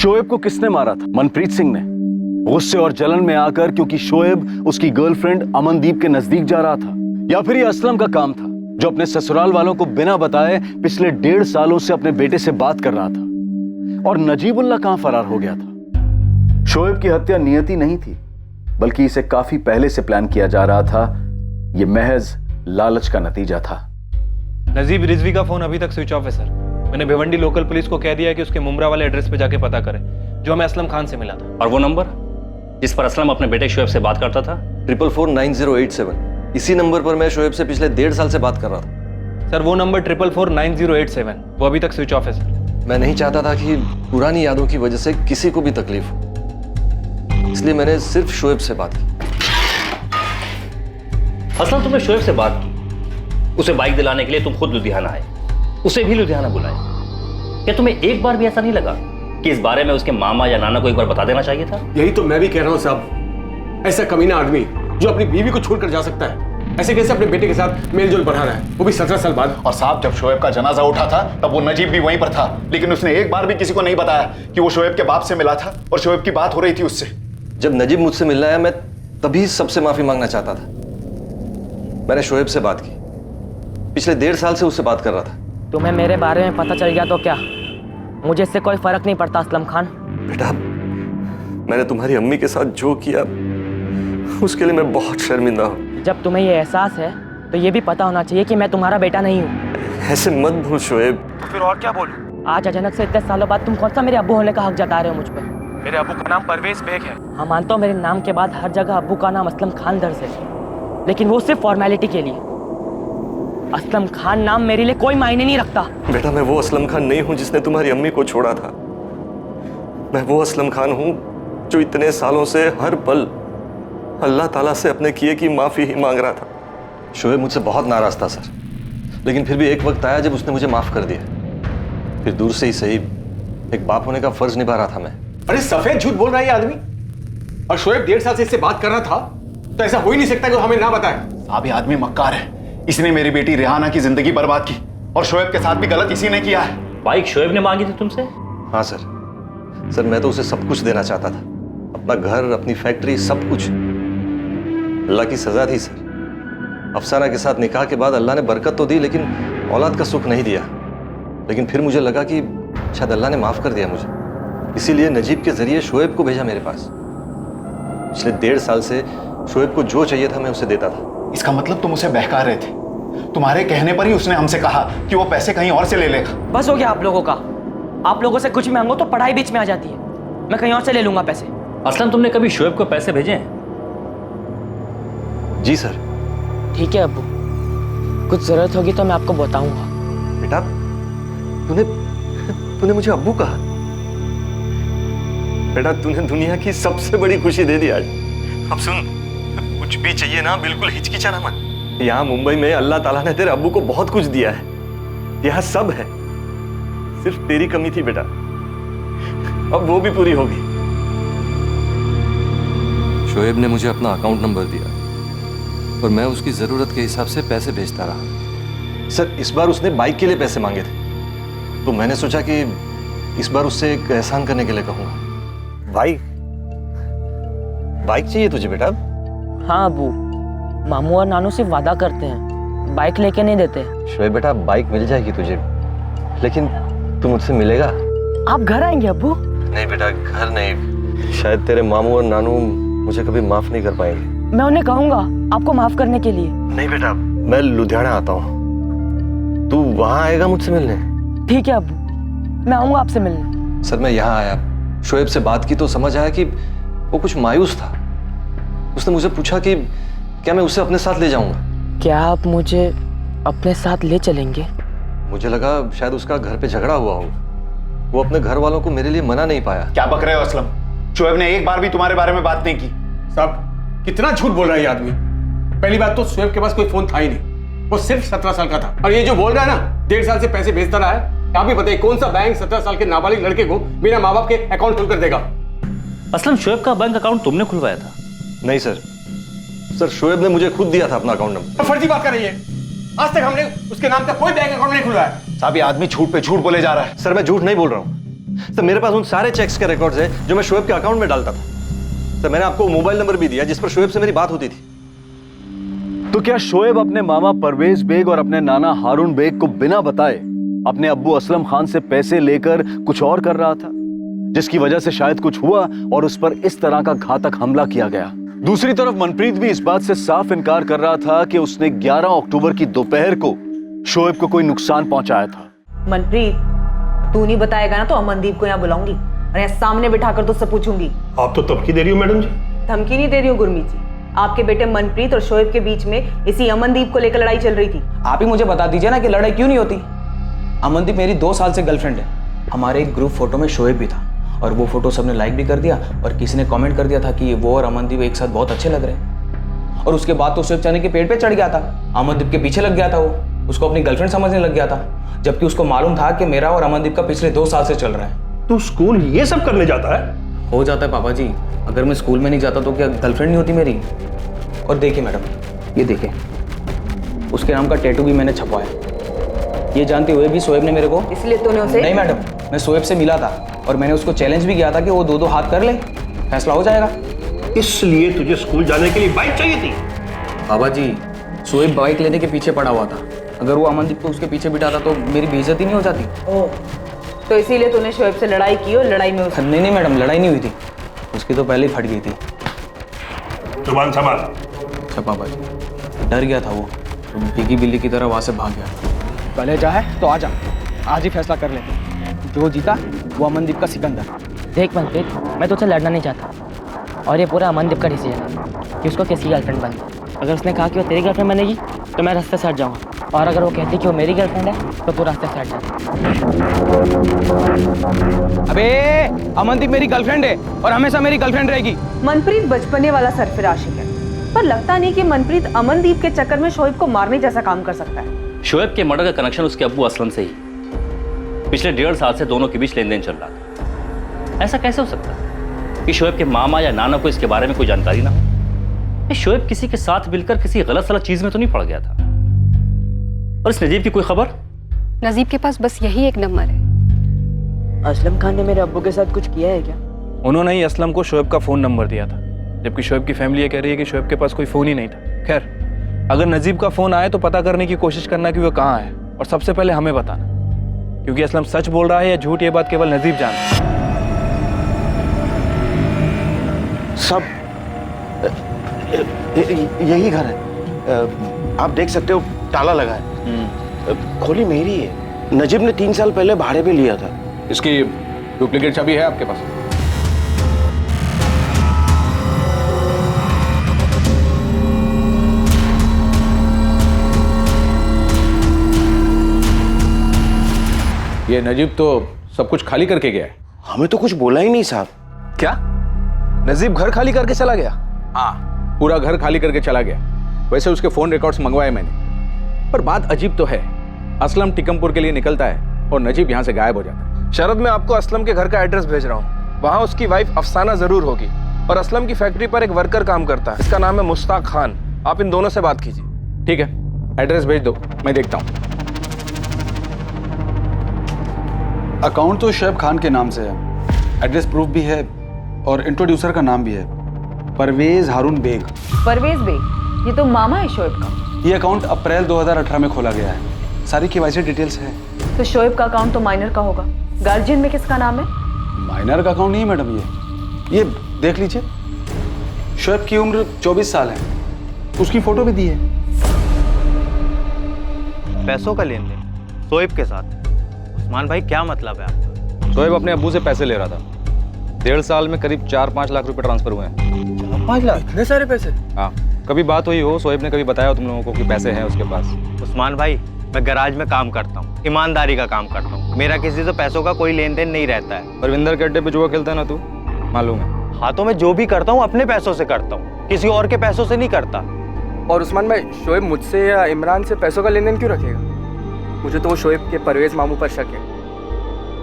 शोएब को किसने मारा था? मनप्रीत सिंह ने, गुस्से और जलन में आकर, क्योंकि शोएब उसकी गर्लफ्रेंड अमनदीप के नजदीक जा रहा था? या फिर ये असलम का काम था, जो अपने ससुराल वालों को बिना बताए पिछले 1.5 सालों से अपने बेटे से बात कर रहा था? और नजीबुल्लाह कहां फरार हो गया था? शोएब की हत्या नियति नहीं थी, बल्कि इसे काफी पहले से प्लान किया जा रहा था। यह महज लालच का नतीजा था। नजीब रिजवी का फोन अभी तक स्विच ऑफ है सर। मैंने भिवंडी लोकल पुलिस को कह दिया है कि उसके मुमरा वाले एड्रेस पे जाके पता करें, जो हमें असलम खान से मिला था। और वो नंबर जिस पर असलम अपने बेटे शोएब से बात करता था? 4449087। इसी नंबर पर मैं शोएब से पिछले 1.5 साल से बात कर रहा था। सर वो नंबर 4449087, वो अभी तक स्विच ऑफ है सर। मैं नहीं चाहता था कि पुरानी यादों की वजह से किसी को भी तकलीफ हो, इसलिए मैंने सिर्फ शोएब से बात की। असलम, तुमने शोएब से बात की, उसे बाइक दिलाने के लिए तुम खुद लुधियाना आए, उसे भी लुधियाना बुलाए। क्या तुम्हें एक बार भी ऐसा नहीं लगा कि इस बारे में उसके मामा या नाना को एक बार बता देना चाहिए था? यही तो मैं भी कह रहा हूं साहब। ऐसा कमीना आदमी जो अपनी बीवी को छोड़कर जा सकता है, ऐसे कैसे अपने बेटे के साथ मेलजोल बढ़ा रहा है, वो भी 17 साल बाद। और साहब, जब शोएब का जनाजा उठा था तब वो नजीब भी वहीं पर था, लेकिन उसने एक बार भी किसी को नहीं बताया कि वो शोएब के बाप से मिला था और शोएब की बात हो रही थी उससे। जब नजीब मुझसे मिलने आया, मैं तभी सबसे माफी मांगना चाहता था। मैंने शोएब से बात की, पिछले 1.5 साल से उससे बात कर रहा था। तुम्हें मेरे बारे में पता चल गया तो क्या, मुझे इससे कोई फर्क नहीं पड़ता असलम खान। बेटा, मैंने तुम्हारी अम्मी के साथ जो किया उसके लिए मैं बहुत शर्मिंदा हूँ। जब तुम्हें ये एहसास है तो ये भी पता होना चाहिए कि मैं तुम्हारा बेटा नहीं हूँ। ऐसे मत भूल शोएब। तो फिर और क्या बोलूं? आज अचानक से इतने सालों बाद तुम कौन सा मेरे अब्बू होने का हक जता रहे हो मुझ पे? मेरे अबू का नाम परवेज बेग है। हाँ मानता हूँ, मेरे नाम के बाद हर जगह अब्बू का नाम असलम खान दर्ज है, लेकिन वो सिर्फ फॉर्मेलिटी के लिए। असलम खान नाम मेरे लिए कोई मायने नहीं रखता। बेटा, मैं वो असलम खान नहीं हूं जिसने तुम्हारी अम्मी को छोड़ा था। मैं वो असलम खान हूं जो इतने सालों से हर पल अल्लाह ताला से अपने किए की माफी ही मांग रहा था। शोएब मुझसे बहुत नाराज था सर, लेकिन फिर भी एक वक्त आया जब उसने मुझे माफ कर दिया। फिर दूर से ही सही, एक बाप होने का फर्ज निभा रहा था मैं। अरे सफेद झूठ बोल रहा है ये आदमी। और शोएब 1.5 साल से इससे बात कर रहा था, तो ऐसा हो ही नहीं सकता कि वो हमें ना बताए। साहब, ये आदमी मक्कार है। इसने मेरी बेटी रेहाना की जिंदगी बर्बाद की और शोएब के साथ भी गलत इसी ने किया है। बाइक शोएब ने मांगी थी तुमसे? हाँ सर, मैं तो उसे सब कुछ देना चाहता था, अपना घर, अपनी फैक्ट्री, सब कुछ। अल्लाह की सजा थी सर। अफसाना के साथ निकाह के बाद अल्लाह ने बरकत तो दी, लेकिन औलाद का सुख नहीं दिया। लेकिन फिर मुझे लगा कि शायद अल्लाह ने माफ कर दिया मुझे, इसीलिए नजीब के जरिए शोएब को भेजा मेरे पास। पिछले 1.5 साल से शोएब को जो चाहिए था मैं उसे देता था। इसका मतलब तुम उसे बहका रहे थे। तुम्हारे कहने पर ही उसने हमसे कहा कि वो पैसे कहीं और से ले लेगा। बस हो गया आप लोगों का। आप लोगों से कुछ मांगो तो पढ़ाई बीच में आ जाती है। मैं कहीं और से ले लूंगा पैसे। असलम, तुमने कभी शोएब को पैसे भेजे हैं? जी सर। ठीक है अब्बू, कुछ जरूरत होगी तो मैं आपको बताऊंगा। बेटा, तूने मुझे अब्बू कहा? बेटा, तूने दुनिया की सबसे बड़ी खुशी दे दी आज। अब सुन, कुछ भी चाहिए ना, बिल्कुल हिचकिचाना मत। यहाँ मुंबई में अल्लाह ताला ने तेरे अब्बू को बहुत कुछ दिया है, यहाँ सब है। सिर्फ तेरी कमी थी बेटा, अब वो भी पूरी होगी। शोएब ने मुझे अपना अकाउंट नंबर दिया और मैं उसकी जरूरत के हिसाब से पैसे भेजता रहा। सर, इस बार उसने बाइक के लिए पैसे मांगे थे, तो मैंने सोचा कि इस बार उससे एक एहसान करने के लिए कहूंगा। बाइक चाहिए तुझे बेटा? हाँ अब्बू, मामू और नानू सिर्फ वादा करते हैं, बाइक लेके नहीं देते। शोएब बेटा, बाइक मिल जाएगी तुझे, लेकिन तू मुझसे मिलेगा? आप घर आएंगे अब्बू? नहीं बेटा, घर नहीं। शायद तेरे मामू और नानू मुझे कभी माफ नहीं कर पाएंगे। मैं उन्हें कहूंगा आपको माफ करने के लिए। नहीं बेटा, मैं लुधियाना आता हूँ, तू वहां आएगा मुझसे मिलने? ठीक है अब्बू, मैं आऊंगा आपसे मिलने। सर, मैं यहाँ आया, शोएब से बात की तो समझ आया कि वो कुछ मायूस था। उसने मुझे पूछा कि क्या मैं उसे अपने साथ ले जाऊंगा। क्या आप मुझे अपने साथ ले चलेंगे? मुझे लगा शायद उसका घर पे झगड़ा हुआ हो, वो अपने घर वालों को मेरे लिए मना नहीं पाया। क्या बक रहे हो असलम? शोएब ने एक बार भी तुम्हारे बारे में बात नहीं की। साहब, कितना झूठ बोल रहा है ये आदमी। पहली बात तो शोएब के पास कोई फोन था ही नहीं, वो सिर्फ 17 साल का था। और ये जो बोल रहा है ना 1.5 साल से पैसे भेजता रहा है, आप भी बताइए कौन सा बैंक 17 साल के नाबालिग लड़के को बिना माँ बाप के अकाउंट खोल कर देगा? असलम, शोएब का बैंक अकाउंट तुमने खुलवाया था? नहीं सर, शोएब ने मुझे खुद दिया था अपना अकाउंट नंबर। फर्जी बात कर रही है। आज तक हमने उसके नाम का कोई बैंक अकाउंट नहीं खुलवाया। साहब, ये आदमी झूठ पे झूठ बोले जा रहा है। सर, मैं झूठ नहीं बोल रहा हूँ। सर मेरे पास उन सारे चेक्स के रिकॉर्ड्स हैं जो मैं शोएब के अकाउंट में डालता था। सर मैंने आपको मोबाइल नंबर भी दिया जिस पर शोएब से मेरी बात होती थी। तो क्या शोएब अपने मामा परवेज बेग और अपने नाना हारून बेग को बिना बताए अपने अब्बू असलम खान से पैसे लेकर कुछ और कर रहा था, जिसकी वजह से शायद कुछ हुआ और उस पर इस तरह का घातक हमला किया गया? दूसरी तरफ मनप्रीत भी इस बात से साफ इनकार कर रहा था कि उसने 11 अक्टूबर की दोपहर को शोएब को कोई नुकसान पहुंचाया था। मनप्रीत, तू नहीं बताएगा ना तो अमनदीप को यहाँ बुलाऊंगी और यहाँ सामने बिठाकर तुझसे पूछूंगी। आप तो धमकी दे रही हो मैडम जी। धमकी नहीं दे रही हूँ गुरमीत जी, आपके बेटे मनप्रीत और शोएब के बीच में इसी अमनदीप को लेकर लड़ाई चल रही थी। आप ही मुझे बता दीजिए ना कि लड़ाई क्यों नहीं होती। अमनदीप मेरी 2 साल से गर्लफ्रेंड है। हमारे एक ग्रुप फोटो में शोएब भी था और वो फोटो सबने लाइक भी कर दिया और किसी ने कमेंट कर दिया था कि वो और अमनदीप एक साथ बहुत अच्छे लग रहे हैं। और उसके बाद तो शोएब चने के पेड़ पे चढ़ गया था, अमनदीप के पीछे लग गया था, वो उसको अपनी गर्लफ्रेंड समझने लग गया था, जबकि उसको मालूम था कि मेरा और अमनदीप का पिछले 2 साल से चल रहा है। तू स्कूल ये सब करने जाता है? हो जाता है पापा जी, अगर मैं स्कूल में नहीं जाता तो क्या गर्लफ्रेंड नहीं होती मेरी? और देखिए मैडम, ये देखिए, उसके नाम का टैटू भी मैंने छपवाया। ये जानते हुए भी शोएब ने मेरे को, इसलिए तूने उसे? नहीं मैडम, मैं शोएब से मिला था और मैंने उसको चैलेंज भी किया था कि वो 2-2 हाथ कर ले, फैसला हो जाएगा। इसलिए तुझे स्कूल जाने के लिए बाइक चाहिए थी? बाबा जी, शोएब बाइक लेने के पीछे पड़ा हुआ था। अगर वो अमनदीप को उसके पीछे बिठाता तो मेरी बेइज्जती नहीं हो जाती। ओह, तो इसीलिए तूने शोएब से लड़ाई की और लड़ाई में उसे? नहीं मैडम, लड़ाई नहीं हुई थी, उसकी तो पहले ही फट गई थी। जुबान संभाल। अच्छा पापा जी, डर गया था वो, तो बिगी बिल्ली की तरह वहाँ से भाग गया। कलेजा है तो आजा, आज ही फैसला कर लेते। जो जीता वो अमनदीप का सिकंदर। देख मनप्रीत, मैं तुझसे लड़ना नहीं चाहता और ये पूरा अमनदीप का डिसीजन है कि उसको किसकी गर्लफ्रेंड बनती। अगर उसने कहा कि वो तेरी गर्लफ्रेंड बनेगी तो मैं रास्ते से हट जाऊँगा, और अगर वो कहती कि वो मेरी गर्लफ्रेंड है तो तू रास्ते से हट जा। अबे अमनदीप मेरी गर्लफ्रेंड है और हमेशा मेरी गर्लफ्रेंड रहेगी। मनप्रीत बचपने वाला सरफराशी है, पर लगता नहीं कि मनप्रीत अमनदीप के चक्कर में शोएब को मारने जैसा काम कर सकता है। शोएब के मर्डर का कनेक्शन उसके अब्बू असलम से ही पिछले 1.5 साल से दोनों के बीच लेन देन चल रहा था। ऐसा कैसे हो सकता है कि शोएब के मामा या नाना को इसके बारे में कोई जानकारी ना हो? शोएब किसी के साथ मिलकर किसी गलत सलत चीज में तो नहीं पड़ गया था? और इस नजीब की कोई खबर? नजीब के पास बस यही एक नंबर है। असलम खान ने मेरे अब्बू के साथ कुछ किया है क्या? उन्होंने ही असलम को शोएब का फ़ोन नंबर दिया था, जबकि शोएब की फैमिली ये कह रही है कि शोएब के पास कोई फ़ोन ही नहीं था। खैर, अगर नजीब का फ़ोन आए तो पता करने की कोशिश करना कि वो कहाँ है, और सबसे पहले हमें बताना, क्योंकि असलम सच बोल रहा है या झूठ ये बात केवल नजीब जानता है। सब यही घर है, आप देख सकते हो, ताला लगा है, खोली मेरी है। नजीब ने 3 साल पहले भाड़े पे लिया था। इसकी डुप्लीकेट चाबी है आपके पास? ये नजीब तो सब कुछ खाली करके गया है। हमें तो कुछ बोला ही नहीं साहब। क्या नजीब घर खाली करके चला गया? हाँ, पूरा घर खाली करके चला गया। वैसे उसके फोन रिकॉर्ड्स मंगवाए मैंने, पर बात अजीब तो है। असलम टिकमपुर के लिए निकलता है और नजीब यहाँ से गायब हो जाता है। शरद, मैं आपको असलम के घर का एड्रेस भेज रहा हूँ। वहाँ उसकी वाइफ अफसाना जरूर होगी, और असलम की फैक्ट्री पर एक वर्कर काम करता है, इसका नाम है मुश्ताक खान। आप इन दोनों से बात कीजिए। ठीक है, एड्रेस भेज दो, मैं देखता हूँ। अकाउंट तो शोएब खान के नाम से है, एड्रेस प्रूफ भी है और इंट्रोड्यूसर का नाम भी है, परवेज हारून बेग। परवेज बेग, ये तो मामा है शोएब का। ये अकाउंट अप्रैल 2018 में खोला गया है, सारी केवाईसी डिटेल्स है। तो शोएब का अकाउंट तो माइनर का होगा, गार्जियन में किसका नाम है? माइनर का अकाउंट नहीं है मैडम, ये देख लीजिए, शोएब की उम्र 24 साल है, उसकी फोटो भी दी है। पैसों का लेन देन शोएब के साथ? उस्मान भाई, क्या मतलब है आपका? शोएब अपने अब्बू से पैसे ले रहा था। 1.5 साल में करीब 4-5 लाख रुपए ट्रांसफर हुए हैं। 5 लाख? इतने सारे पैसे? हाँ, कभी बात हुई हो, शोएब ने कभी बताया हो तुम लोगों को कि पैसे हैं उसके पास? उस्मान भाई, मैं गैराज में काम करता हूँ, ईमानदारी का काम करता हूँ, मेरा किसी से पैसों का कोई लेन देन नहीं रहता है। परविंदर के अड्डे पे जुआ खेलता है ना तू, मालूम है? हाँ, तो मैं जो भी करता हूँ अपने पैसों से करता हूँ, किसी और के पैसों से नहीं करता। और उस्मान भाई, शोएब मुझसे या इमरान से पैसों का लेन देन क्यों रखेगा? मुझे तो वो शोएब के परवेज मामू पर शक है।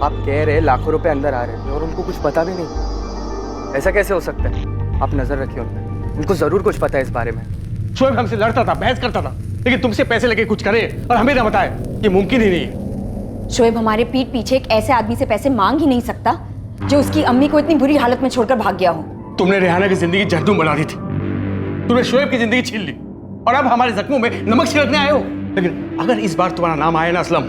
आप कह रहे लाखों रुपए अंदर आ रहे हैं और उनको कुछ पता भी नहीं, ऐसा कैसे हो सकता है? आप नजर रखिए उन पर, उनको जरूर कुछ पता है इस बारे में। शोएब हमसे लड़ता था, बहस करता था, लेकिन तुमसे पैसे लेके कुछ करे और हमें ना बताए, ये मुमकिन ही नहीं है। शोएब हमारे पीठ पीछे एक ऐसे आदमी से पैसे मांग ही नहीं सकता जो उसकी अम्मी को इतनी बुरी हालत में छोड़कर भाग गया हो। तुमने रेहाना की जिंदगी जहन्नुम बना दी थी, तुमने शोएब की जिंदगी छीन ली और अब हमारे जख्मों में नमक छिड़कने आए हो। लेकिन अगर इस बार तुम्हारा नाम आया ना असलम,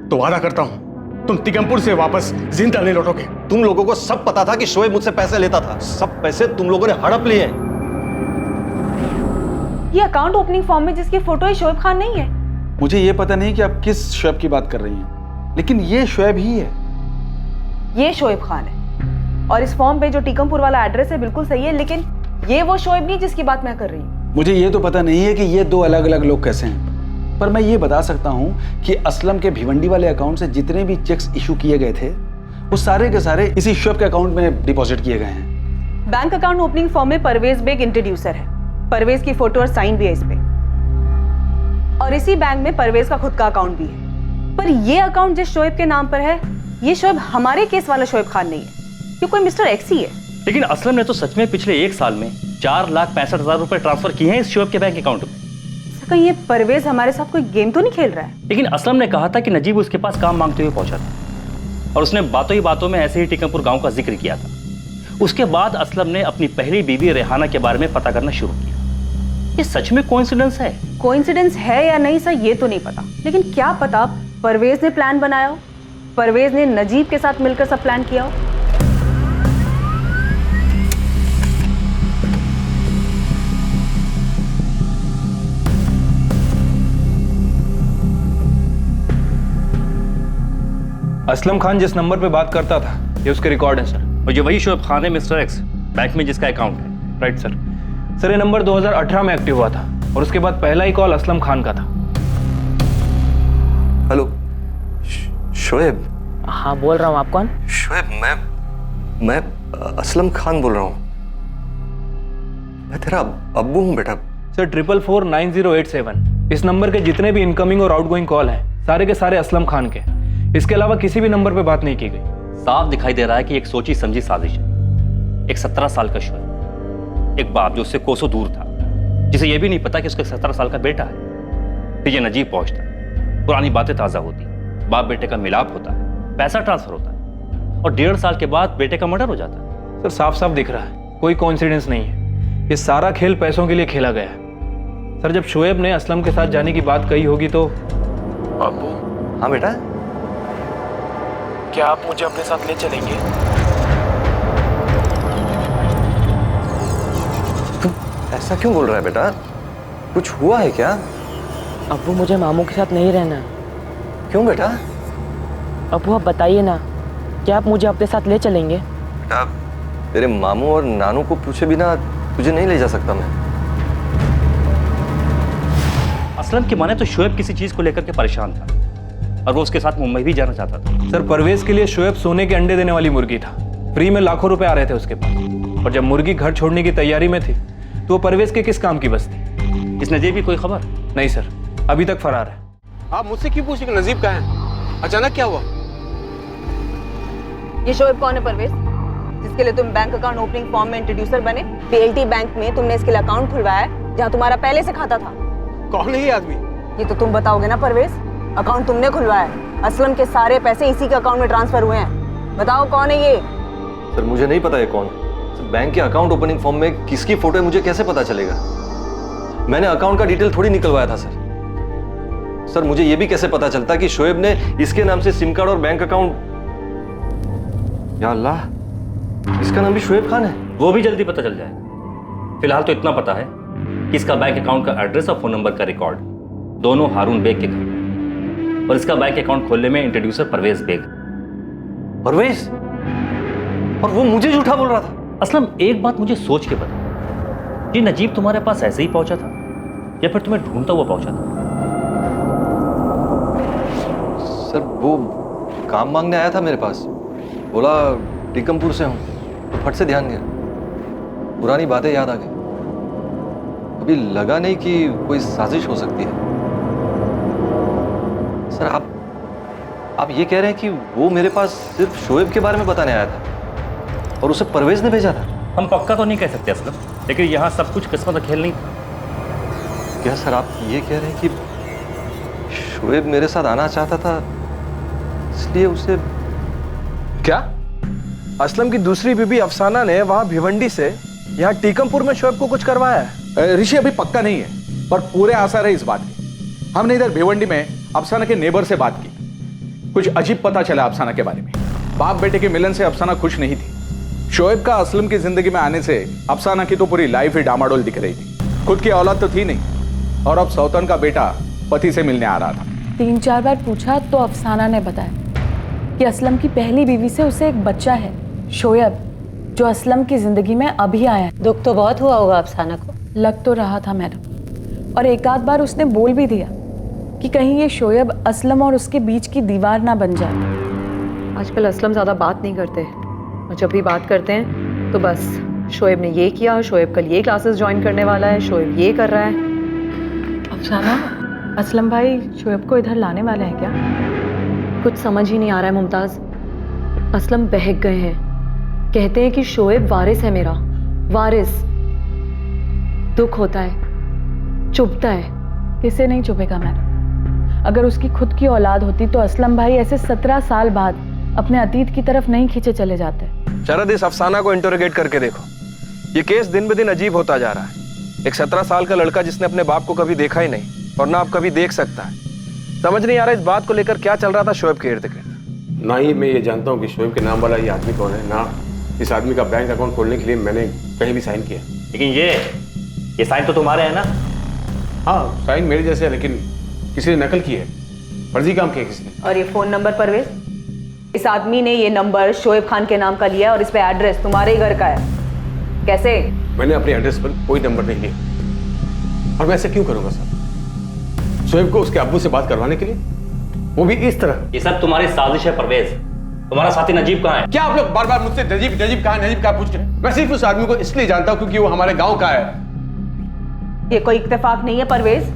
तो वादा करता हूं तुम तिगमपुर से वापस जिंदा नहीं लौटोगे। तुम लोगों को सब पता था कि शोएब मुझसे पैसे लेता था, सब पैसे तुम लोगों ने हड़प लिए हैं। ये अकाउंट ओपनिंग फॉर्म में जिसकी फोटो है शोएब खान नहीं है। मुझे ये पता नहीं कि आप किस शोएब की बात कर रही हैं, लेकिन ये शोएब ही है। ये शोएब खान है और इस फॉर्म पे जो टीकमपुर वाला एड्रेस है बिल्कुल सही है, लेकिन ये वो शोएब नहीं जिसकी बात मैं कर रही हूँ। मुझे ये तो पता नहीं है कि ये दो अलग अलग लोग कैसे हैं, पर मैं ये बता सकता हूँ कि असलम के भिवंडी वाले अकाउंट से जितने भी चेक्स इशू किए गए थे वो सारे के सारे इसी शोएब के अकाउंट में डिपॉजिट किए गए हैं। बैंक अकाउंट ओपनिंग फॉर्म में परवेज बेग इंट्रोड्यूसर है, परवेज की फोटो और साइन भी है इस पे, और इसी बैंक में परवेज का खुद का अकाउंट भी है। पर ये अकाउंट जिस शोएब के नाम पर है, ये शोएब हमारे केस वाला शोएब खान नहीं है, ये कोई मिस्टर एक्स ही है। लेकिन असलम ने तो सच में पिछले 1 साल में 4,65,000 रुपए ट्रांसफर किए हैं इस शोएब के बैंक अकाउंट में। कहीं ये परवेज हमारे साथ कोई गेम तो नहीं खेल रहा है? लेकिन असलम ने कहा था कि नजीब उसके पास काम मांगते हुए पहुंचा था और उसने बातों ही बातों में ऐसे ही टीकमपुर गांव का जिक्र किया था। उसके बाद असलम ने अपनी पहली बीवी रेहाना के बारे में पता करना शुरू किया। ये सच में कोइंसिडेंस है? कोइंसिडेंस है या नहीं सर ये तो नहीं पता, लेकिन क्या पता परवेज ने प्लान बनाया हो, परवेज ने नजीब के साथ मिलकर सब प्लान किया हो। असलम खान जिस नंबर पे बात करता था ये उसके रिकॉर्ड है सर। और ये वही शोएब खान है मिस्टर एक्स, बैंक में जिसका अकाउंट है। Right sir. सर ये नंबर 2018 में एक्टिव हुआ था और उसके बाद पहला ही कॉल असलम खान का था। हेलो शोएब। हाँ बोल रहा हूँ, आप कौन? शोएब मैं असलम खान बोल रहा हूँ। मैं तेरा अब्बू हूँ बेटा। सर 4449,087 इस नंबर के जितने भी इनकमिंग और आउटगोइंग कॉल हैं सारे के सारे असलम खान के, इसके अलावा किसी भी नंबर पे बात नहीं की गई। साफ दिखाई दे रहा है कि एक सोची समझी साजिश है। एक 17 साल का शोएब, एक बाप जो उससे कोसों दूर था, जिसे यह भी नहीं पता कि उसका 17 साल का बेटा है। फिर ये नजीब पहुंचता, पुरानी बातें ताज़ा होती, बाप बेटे का मिलाप होता है, पैसा ट्रांसफर होता है और 1.5 साल के बाद बेटे का मर्डर हो जाता है। सर साफ साफ दिख रहा है कोई कोइंसिडेंस नहीं है, ये सारा खेल पैसों के लिए खेला गया है। सर जब शोएब ने असलम के साथ जाने की बात कही होगी तो। अब्बू। हाँ बेटा। क्या आप मुझे अपने साथ ले चलेंगे? तुम ऐसा क्यों बोल रहा है बेटा? कुछ हुआ है क्या? अब्बू मुझे मामू के साथ नहीं रहना। क्यों बेटा? अब्बू आप बताइए ना, क्या आप मुझे अपने साथ ले चलेंगे? बेटा तेरे मामू और नानू को पूछे बिना तुझे नहीं ले जा सकता मैं। असलम की माने तो शोएब किसी चीज को लेकर के परेशान था और वो उसके साथ मुंबई भी जाना चाहता था। सर परवेज के लिए शोएब सोने के अंडे देने वाली मुर्गी था, फ्री में लाखों रुपए आ रहे थे उसके पास, और जब मुर्गी घर छोड़ने की तैयारी में थी तो वो परवेज के किस काम की बस थी? इस नजीब की कोई खबर? नहीं सर, अभी तक फरार है। आप मुझसे क्यों पूछे कि नजीब कहाँ है? अचानक क्या हुआ? ये शोएब कौन है परवेज, जिसके लिए तुम बैंक अकाउंट ओपनिंग फॉर्म में इंट्रोड्यूसर बने? पीएलटी बैंक में तुमने इसके लिए अकाउंट खुलवाया है जहाँ तुम्हारा पहले से खाता था। कौन है ये आदमी? ये तो तुम बताओगे ना परवेज, अकाउंट तुमने खुलवाया है, असलम के सारे पैसे इसी के अकाउंट में ट्रांसफर हुए हैं, बताओ कौन है ये? सर मुझे नहीं पता ये कौन है। बैंक के अकाउंट ओपनिंग फॉर्म में किसकी फोटो है मुझे कैसे पता चलेगा? मैंने अकाउंट का डिटेल थोड़ी निकलवाया था सर। सर मुझे ये भी कैसे पता चलता कि शोएब ने इसके नाम से सिम कार्ड और बैंक अकाउंट। या अल्लाह, इसका नाम भी शोएब खान है। वो भी जल्दी पता चल जाएगा। फिलहाल तो इतना पता है कि इसका बैंक अकाउंट का एड्रेस और फोन नंबर का रिकॉर्ड दोनों हारून बेग के घर में, और इसका बैंक अकाउंट खोलने में इंट्रोड्यूसर परवेज बेग। परवेज? और वो मुझे झूठा बोल रहा था? असलम एक बात मुझे सोच के बता, ये नजीब तुम्हारे पास ऐसे ही पहुंचा था या फिर तुम्हें ढूंढता हुआ पहुंचा था? सर वो काम मांगने आया था मेरे पास, बोला टीकमपुर से हूं, तो फट से ध्यान गया, पुरानी बातें याद आ गई। अभी लगा नहीं कि कोई साजिश हो सकती है। सर आप ये कह रहे हैं कि वो मेरे पास सिर्फ शोएब के बारे में बताने आया था और उसे परवेज ने भेजा था? हम पक्का तो नहीं कह सकते असलम, लेकिन यहाँ सब कुछ किस्मत का खेल नहीं था। क्या सर आप ये कह रहे हैं कि शोएब मेरे साथ आना चाहता था इसलिए उसे क्या? असलम की दूसरी बीबी अफसाना ने वहां भिवंडी से यहाँ टीकमपुर में शोएब को कुछ करवाया है? ऋषि अभी पक्का नहीं है, पर पूरे आसार है इस बात के। हमने इधर भिवंडी में अफसाना के नेबर से बात की। कुछ अजीब पता चला अफसाना के बारे में। बाप बेटे के मिलन से अफसाना खुश नहीं थी। शोएब का असलम की जिंदगी में आने से अफसाना की तो पूरी लाइफ ही डामाडोल दिख रही थी। खुद की औलाद तो थी नहीं, और अब सौतन का बेटा पति से मिलने आ रहा था। 3-4 बार पूछा तो अफसाना ने बताया कि असलम की पहली बीवी से उसे एक बच्चा है, शोएब, जो असलम की जिंदगी में अभी आया है। दुख तो बहुत हुआ होगा अफसाना को। लग तो रहा था मैडम, और एक आध बार उसने बोल भी दिया कि कहीं ये शोएब असलम और उसके बीच की दीवार ना बन जाए। आजकल असलम ज़्यादा बात नहीं करते, और जब भी बात करते हैं तो बस शोएब ने ये किया, शोएब कल ये क्लासेस ज्वाइन करने वाला है, शोएब ये कर रहा है। अफसाना, असलम भाई शोएब को इधर लाने वाले हैं क्या? कुछ समझ ही नहीं आ रहा है मुमताज़। असलम बहक गए हैं, कहते हैं कि शोएब वारिस है मेरा, वारिस। दुख होता है, चुभता है। किसे नहीं चुभेगा मैडम? अगर उसकी खुद की औलाद होती तो असलम भाई ऐसे 17 साल बाद अपने अतीत की तरफ नहीं खींचे चले जाते। शरद, इस अफसाना को इंटरोगेट करके देखो। ये केस दिन ब दिन अजीब होता जा रहा है। एक 17 साल का लड़का जिसने अपने बाप को कभी देखा ही नहीं और ना आप कभी देख सकता है। समझ नहीं आ रहा इस बात को लेकर क्या चल रहा था शोएब के इर्द गिर्द। ना ही मैं ये जानता हूँ कि शोएब के नाम वाला ये आदमी कौन है, ना इस आदमी का बैंक अकाउंट खोलने के लिए मैंने कहीं भी साइन किया। लेकिन ये साइन तो तुम्हारे हैं ना? हाँ, साइन मेरे जैसे है, लेकिन किसी ने नकल की है, फर्जी काम किया किसी ने। और ये फ़ोन नंबर परवेज, इस आदमी ने ये नंबर शोएब खान के नाम का लिया और इस पे एड्रेस तुम्हारे ही घर का है। कैसे? मैंने अपने एड्रेस पर कोई नंबर नहीं लिया, और मैं ऐसा क्यों करूंगा सर? शोएब को उसके अब्बू से बात करवाने के लिए, वो भी इस तरह। ये सब तुम्हारी साजिश है परवेज। तुम्हारा साथी नजीब कहाँ है? क्या आप लोग बार बार मुझसे नजीब नजीब कहाँ पूछ रहे हैं? मैं सिर्फ उस आदमी को इसलिए जानता हूँ क्योंकि वो हमारे गाँव का है। ये कोई इत्तेफाक नहीं है परवेज।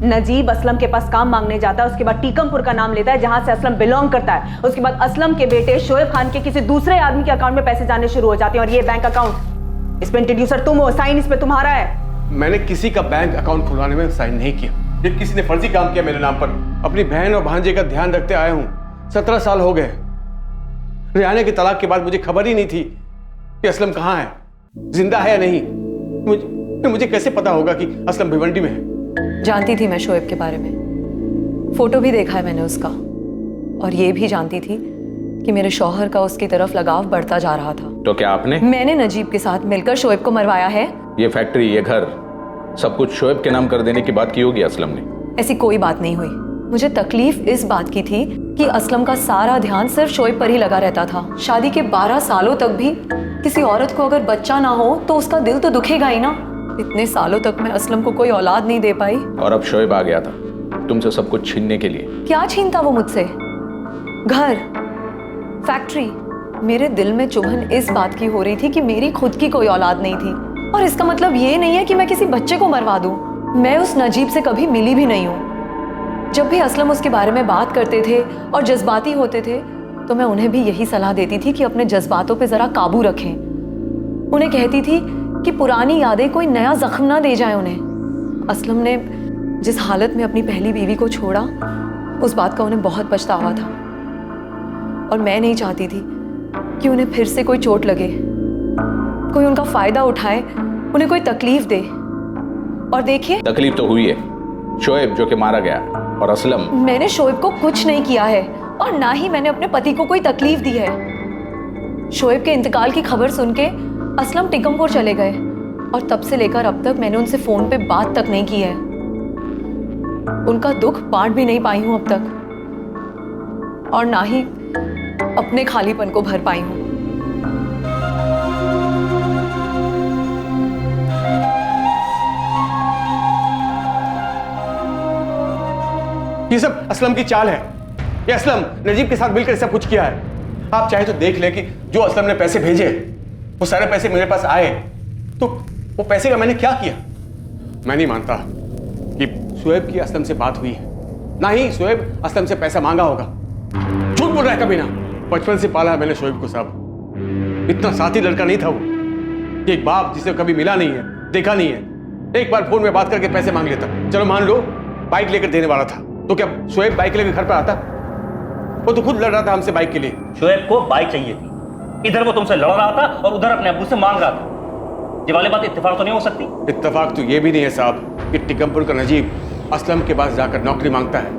नजीब असलम के पास काम मांगने जाता है, उसके बाद टीकमपुर का नाम लेता है जहां से असलम बिलोंग करता है। उसके बाद असलम के बेटे शोएब खान के किसी दूसरे आदमी के अकाउंट में पैसे जाने शुरू हो जाते हैं, और ये बैंक अकाउंट, इस पे इंट्रोड्यूसर तुम हो, साइन इस पे तुम्हारा है। मैंने किसी का बैंक अकाउंट खुलवाने में साइन नहीं किया। जब किसी ने फर्जी काम किया मेरे नाम पर, अपनी बहन और भांजे का ध्यान रखते आया हूँ। 17 साल हो गए। रियाना की तलाक के बाद मुझे खबर ही नहीं थी कि असलम कहाँ है, जिंदा है या नहीं। मुझे कैसे पता होगा कि असलम भिवंडी में है? जानती थी मैं शोएब के बारे में, फोटो भी देखा है मैंने उसका, और ये भी जानती थी कि मेरे शौहर का उसकी तरफ लगाव बढ़ता जा रहा था। तो क्या आपने? मैंने नजीब के साथ मिलकर शोएब को मरवाया है। ये फैक्ट्री, ये घर, सब कुछ शोएब के नाम कर देने की बात की होगी असलम ने। ऐसी कोई बात नहीं हुई। मुझे तकलीफ इस बात की थी कि असलम का सारा ध्यान सिर्फ शोएब पर ही लगा रहता था। शादी के 12 सालों तक भी किसी औरत को अगर बच्चा ना हो तो उसका दिल तो दुखेगा ही ना। इतने सालों तक मैं असलम को कोई औलाद नहीं दे पाई, और अब शोएब आ गया था तुमसे सब कुछ छीनने के लिए। क्या छीनता वो मुझसे? घर, फैक्ट्री। मेरे दिल में चुभन इस बात की हो रही थी कि मेरी खुद की कोई औलाद नहीं थी, और इसका मतलब ये नहीं है कि मैं किसी बच्चे को मरवा दूं। मैं उस नजीब से कभी मिली भी नहीं हूं। जब भी असलम उसके बारे में बात करते थे और जज्बाती होते थे तो मैं उन्हें भी यही सलाह देती थी कि अपने जज्बातों पे जरा काबू रखें। उन्हें कहती थी कि पुरानी यादें कोई नया जख्म ना दे जाए उन्हें। असलम ने जिस हालत में अपनी पहली बीवी को छोड़ा, उस बात का उन्हें बहुत पछतावा था, और मैं नहीं चाहती थी कि उन्हें फिर से कोई चोट लगे, कोई उनका फायदा उठाए, उन्हें कोई तकलीफ दे। और देखिए, तकलीफ तो हुई है। शोएब जो कि मारा गया, और असलम। मैंने शोएब को कुछ नहीं किया है, और ना ही मैंने अपने पति को कोई तकलीफ दी है। शोएब के इंतकाल की खबर सुन के असलम टिकमपुर चले गए, और तब से लेकर अब तक मैंने उनसे फोन पे बात तक नहीं की है। उनका दुख बांट भी नहीं पाई हूं अब तक, और ना ही अपने खालीपन को भर पाई हूं। ये सब असलम की चाल है। ये असलम नजीब के साथ मिलकर सब कुछ किया है। आप चाहे तो देख ले कि जो असलम ने पैसे भेजे, वो सारे पैसे मेरे पास आए, तो वो पैसे का मैंने क्या किया? मैं नहीं मानता कि शोएब की असलम से बात हुई है, ना ही शोएब असलम से पैसा मांगा होगा। झूठ बोल रहा है कभी ना। बचपन से पाला है मैंने शोएब को साहब। इतना साथी लड़का नहीं था वो कि एक बाप जिसे कभी मिला नहीं है, देखा नहीं है, एक बार फोन में बात करके पैसे मांग लेता। चलो मान लो बाइक लेकर देने वाला था, तो क्या शोएब बाइक लेकर घर पर आता? वो तो खुद लड़ रहा था हमसे बाइक के लिए। शोएब को बाइक चाहिए थी, इधर वो तुमसे लड़ रहा था और उधर अपने अब्बू से मांग रहा था। ये वाली बात इत्तेफाक तो नहीं हो सकती? इत्तेफाक तो ये भी नहीं है साहब कि टिकमपुर का नजीब असलम के पास जाकर नौकरी मांगता है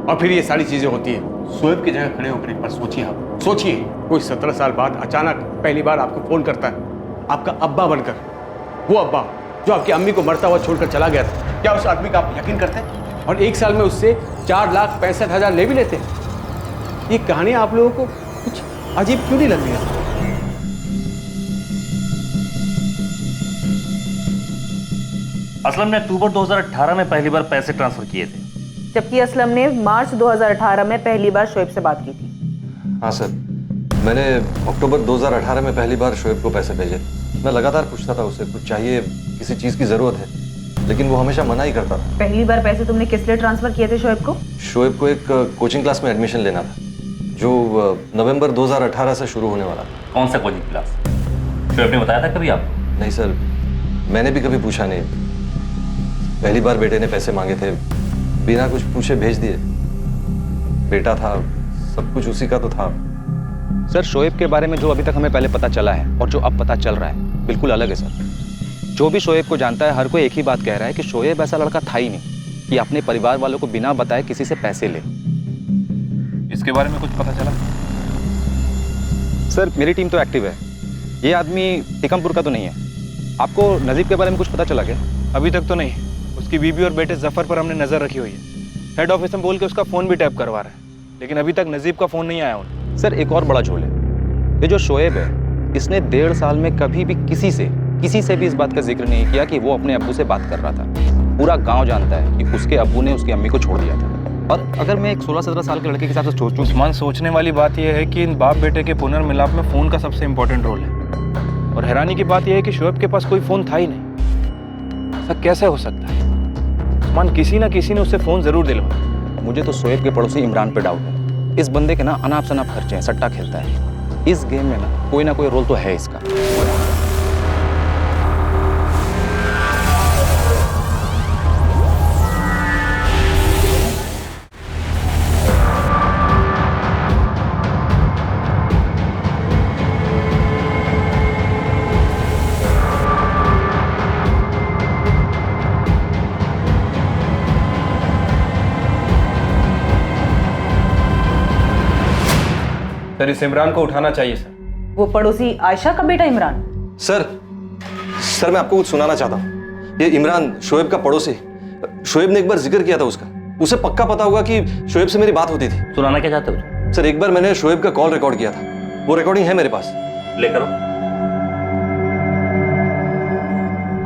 और फिर ये सारी चीजें होती है। शोएब की जगह खड़े होकर एक बार सोचिए आप, सोचिए कोई 17 साल बाद अचानक पहली बार आपको फोन करता है, आपका अब्बा बनकर, वो अब्बा जो आपकी अम्मी को मरता हुआ छोड़कर चला गया था। क्या उस आदमी का आप यकीन करते हैं? और एक साल में उससे 4,65,000 ले भी लेते हैं। ये कहानी आप लोगों को कुछ अजीब क्यों नहीं लग रही है? असलम ने अक्टूबर 2018 में पहली बार पैसे ट्रांसफर किए थे, जबकि असलम ने मार्च 2018 में पहली बार शोएब से बात की थी। हाँ सर, मैंने अक्टूबर 2018 में पहली बार शोएब को पैसे भेजे। मैं लगातार पूछता था उससे कुछ चाहिए, किसी चीज़ की ज़रूरत है, लेकिन वो हमेशा मना ही करता था। पहली बार पैसे तुमने किस लिए ट्रांसफर किए थे शोएब को? शोएब को एक कोचिंग क्लास में एडमिशन लेना था जो नवंबर 2018 से शुरू होने वाला था। कौन सा कोचिंग क्लास? शोएब ने बताया था कभी आपको? नहीं सर, मैंने भी कभी पूछा नहीं। पहली बार बेटे ने पैसे मांगे थे, बिना कुछ पूछे भेज दिए। बेटा था, सब कुछ उसी का तो था। सर, शोएब के बारे में जो अभी तक हमें पहले पता चला है और जो अब पता चल रहा है बिल्कुल अलग है सर। जो भी शोएब को जानता है हर कोई एक ही बात कह रहा है कि शोएब ऐसा लड़का था ही नहीं कि अपने परिवार वालों को बिना बताए किसी से पैसे ले। इसके बारे में कुछ पता चला? सर, मेरी टीम तो एक्टिव है। ये आदमी टिकमपुर का तो नहीं है। आपको नजीब के बारे में कुछ पता चला क्या? अभी तक तो नहीं। उसकी बीबी और बेटे जफर पर हमने नजर रखी हुई है। हेड ऑफिस में बोल के उसका फोन भी टैप करवा रहा है, लेकिन अभी तक नजीब का फोन नहीं आया उन्हें। सर, एक और बड़ा झोल है। ये जो शोएब है, इसने 1.5 साल में कभी भी किसी से भी इस बात का जिक्र नहीं किया कि वो अपने अब्बू से बात कर रहा था। पूरा गांव जानता है कि उसके अब्बू ने उसकी अम्मी को छोड़ दिया था। और अगर मैं एक 16-17 साल के लड़के के साथ सोचूं, उस्मान, सोचने वाली बात यह है कि इन बाप बेटे के पुनर्मिलाप में फोन का सबसे इंपॉर्टेंट रोल है। और हैरानी की बात यह है कि शोएब के पास कोई फोन था ही नहीं। ऐसा कैसे हो सकता है? उस्मान, किसी ना किसी ने उससे फोन जरूर दिलवाया। मुझे तो शोएब के पड़ोसी इमरान पे डाउट है। इस बंदे के ना अनाप शनाप खर्चे हैं, सट्टा खेलता है। इस गेम में ना कोई रोल तो है इसका। सर, इस इमरान को उठाना चाहिए सर। वो पड़ोसी आयशा का बेटा इमरान? सर मैं आपको कुछ सुनाना चाहता हूँ। ये इमरान शोएब का पड़ोसी, शोएब ने एक बार जिक्र किया था उसका। उसे पक्का पता होगा कि शोएब से मेरी बात होती थी। सुनाना क्या चाहते हो? सर, एक बार मैंने शोएब का कॉल रिकॉर्ड किया था, वो रिकॉर्डिंग है मेरे पास। ले करो।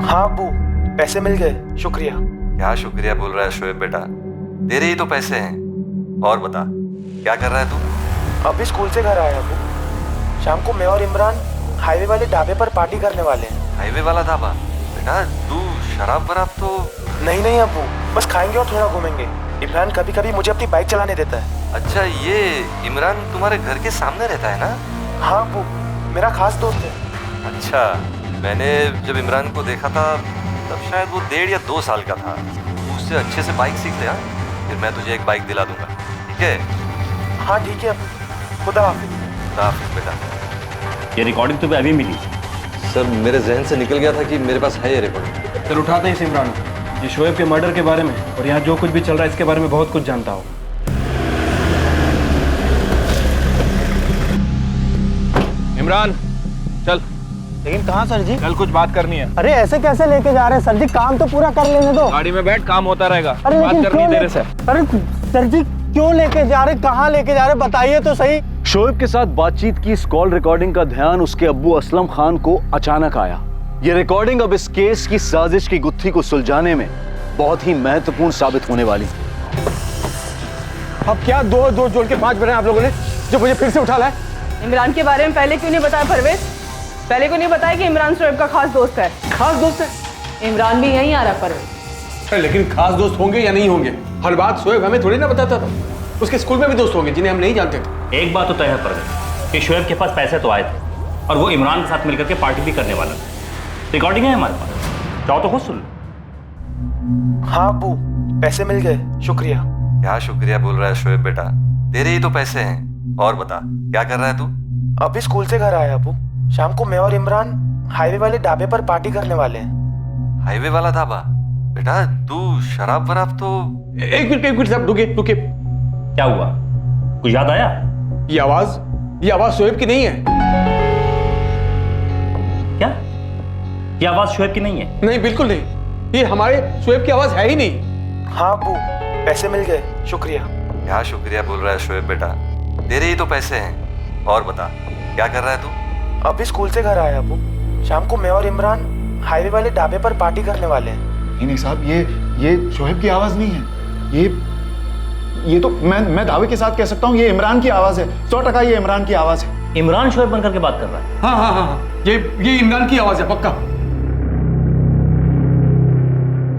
हाँ अब्बू, पैसे मिल गए, शुक्रिया। क्या शुक्रिया बोल रहा है शोएब बेटा, तेरे ही तो पैसे हैं। और बता, क्या कर रहा है तू? अभी स्कूल से घर आया अब्बू। शाम को मैं और इमरान हाईवे वाले ढाबे पर पार्टी करने वाले हैं। हाईवे वाला ढाबा? बेटा तू शराब वराब तो नहीं अब्बू, बस खाएंगे और थोड़ा घूमेंगे। इमरान कभी कभी मुझे अपनी बाइक चलाने देता है। अच्छा, ये इमरान तुम्हारे घर के सामने रहता है ना? हाँ अब्बू, मेरा खास दोस्त है। अच्छा, मैंने जब इमरान को देखा था तब शायद वो 1.5 या 2 साल का था। उससे अच्छे से बाइक सीख ले, फिर मैं तुझे एक बाइक दिला दूंगा, ठीक है? हाँ ठीक है अब्बू, खुदा हाफिज। खुदा हाफिज बेटा। ये रिकॉर्डिंग तुम्हें अभी मिली? सर, मेरे जहन से निकल गया था कि मेरे पास है ये रिकॉर्डिंग। सर, उठाते हैं इस इमरान को। ये शोएब के मर्डर के बारे में और यहाँ जो कुछ भी चल रहा है इसके बारे में बहुत कुछ जानता हो। इमरान, चल। लेकिन कहाँ सर जी? कल कुछ बात करनी है। अरे ऐसे कैसे लेके जा रहे हैं सर जी, काम तो पूरा कर लेने दो। गाड़ी में बैठ, काम होता रहेगा। अरे बात करनी है तेरे से। अरे सर जी, क्यों लेके जा रहे, कहाँ लेके जा रहे, बताइए तो सही। शोएब के साथ बातचीत की इस कॉल रिकॉर्डिंग का ध्यान उसके अब्बू असलम खान को अचानक आया। ये रिकॉर्डिंग अब इस केस की साजिश की गुत्थी को सुलझाने में बहुत ही महत्वपूर्ण साबित होने वाली। अब क्या दो जोड़ के 5 बने आप लोगों ने जो मुझे फिर से उठा लाए? इमरान के बारे में पहले क्यों नहीं बताया परवेज? पहले क्यों नहीं बताया कि इमरान शोएब का खास दोस्त है? खास दोस्त है? इमरान भी यहीं आ रहा है परवेज। लेकिन खास दोस्त होंगे या नहीं होंगे, हर बात शोएब हमें थोड़ी ना बताता था। उसके स्कूल में भी दोस्त होंगे जिन्हें हम नहीं जानते थे। एक बात तो तय है परवेज कि शोएब के पास पैसे तो आए थे और वो इमरान के साथ मिलकर के पार्टी भी करने वाला था। रिकॉर्डिंग है हमारे पास, चाहो तो खुद सुन लो। हाँ अब्बू, पैसे मिल गए, शुक्रिया। क्या शुक्रिया बोल रहा है शोएब बेटा? तेरे ही तो पैसे हैं। और बता क्या कर रहा है तू? अभी स्कूल से घर आया अबू। शाम को मैं और इमरान हाईवे वाले ढाबे पर पार्टी करने वाले हैं। हाईवे वाला ढाबा? बेटा तू शराब वराब तो। एक मिनट साहब, रुकिए। क्या हुआ, कुछ याद आया? ये आवाज शोएब की नहीं है। क्या ये आवाज शोएब की नहीं है? नहीं, बिल्कुल नहीं। ये हमारे शोएब की आवाज है ही नहीं। हाँ अबू, पैसे मिल गए, शुक्रिया। क्या शुक्रिया बोल रहा है शोएब बेटा? तेरे ही तो पैसे हैं। और बता क्या कर रहा है तू? अभी स्कूल से घर आया अबू। शाम को मैं और इमरान हाईवे वाले ढाबे पर पार्टी करने वाले हैं। नहीं साहब, ये शोएब की आवाज नहीं है। ये तो मैं दावे के साथ कह सकता हूँ ये इमरान की आवाज है। 100% ये इमरान की आवाज है। इमरान शोएब बनकर के बात कर रहा है? हाँ, ये इमरान की आवाज है पक्का।